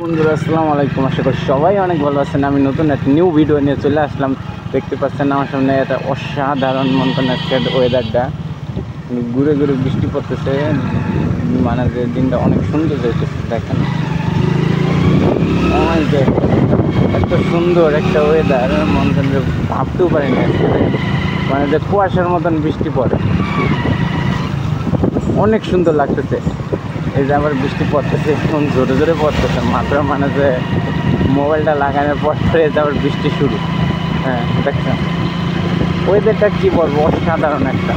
বন্ধুরা আসসালামু আলাইকুম। আশা করি সবাই অনেক ভালো আছেন। আমি নতুন একটা নিউ ভিডিও নিয়ে চলে আসলাম। দেখতে পাচ্ছেন আমার সামনে একটা অসাধারণ মন করেন আজকের ওয়েদারটা, ঘুরে ঘুরে বৃষ্টি পড়তেছে, মানে যে দিনটা অনেক সুন্দর যাইতেছে। দেখেন অনেক যে এত সুন্দর একটা ওয়েদার, মন করেন যে ভাবতেও পারিনি আজকে, মানে যে কুয়াশার মতন বৃষ্টি পড়ে, অনেক সুন্দর লাগতেছে। এই যে আবার বৃষ্টি পড়তেছে, এখন জোরে জোরে পড়তেছে মাত্র, মানে যে মোবাইলটা লাগানোর পর থেকে আবার বৃষ্টি শুরু। হ্যাঁ দেখছেন ওয়েদারটা কী বলবো, অসাধারণ একটা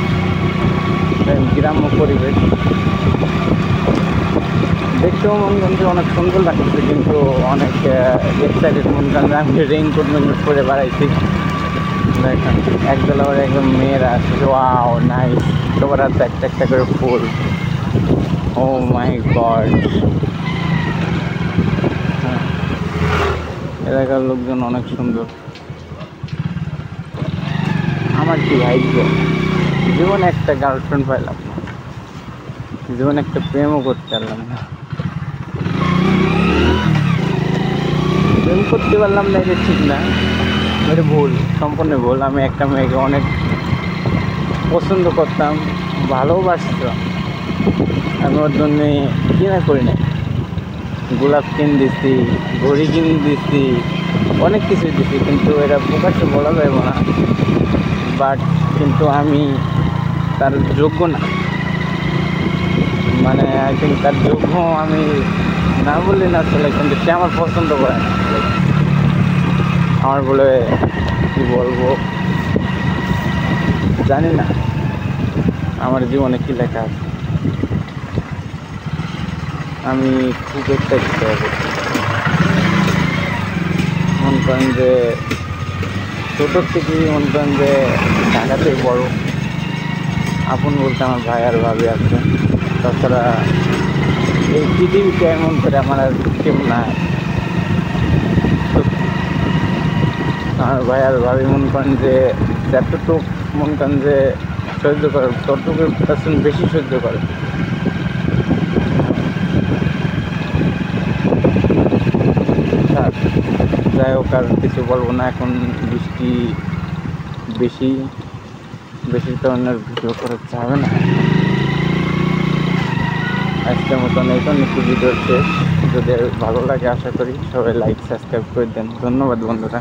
গ্রাম্য পরিবেশ। দেখতেও মন কিন্তু অনেক সুন্দর লাগতেছে, কিন্তু অনেক এক্সাইটেড মন কারণ আমি রেইনকোট মেনকোট করে বেড়াইছি। দেখেন একদল আবার একদম মেয়েরা আসছে, ওয়াও নাইস, সবার হাতে একটা একটা করে ফুল। ও মাই গড, এলাকার লোকজন অনেক সুন্দর। আমার কি ভাগ্য, জীবনে একটা গার্লফ্রেন্ড পাইলাম না, জীবনে একটা প্রেমও করতে পারলাম না। প্রেম করতে পারলাম না এটা ঠিক না, এটা ভুল, সম্পূর্ণ ভুল। আমি একটা মেয়েকে অনেক পছন্দ করতাম, ভালোবাসতাম। আমি ওর জন্যে কিনা করি না, গোলাপ কিনে দিছি, ঘড়ি কিনে দিছি, অনেক কিছু দিছি, কিন্তু এটা প্রকাশ্যে বলা যাবে না। বাট কিন্তু আমি তার যোগ্য না, মানে আই থিঙ্ক তার যোগ্য আমি না বললে না চলে, কিন্তু সে আমার পছন্দ করে না। আমার বলে কী বলবো জানি না, আমার জীবনে কী লেখা আছে। আমি খুব এক্সাইটেড হয়ে গেছি। মনে করেন যে ছোটোর থেকেই মনে করেন যে ঢাকাতেই বড়, আপন বলতে আমার ভাই আর ভাবি আছে। তাছাড়া এই পৃথিবীতে এমন করে আমার আর কেউ নাই। আমার ভাই আর ভাবি মনে করেন যে যতটুকু মনে করেন যে সহ্য করে, ততটুকু পার্সেন্ট বেশি সহ্য করে। যাই হোক, আর কিছু বলবো না। এখন বৃষ্টি বেশি বেশির কারণে ভিডিও করা যাবে না। আজকের মতন এই তো একটু ভিডিও শেষ। যদি ভালো লাগে আশা করি সবাই লাইক সাবস্ক্রাইব করে দেন। ধন্যবাদ বন্ধুরা।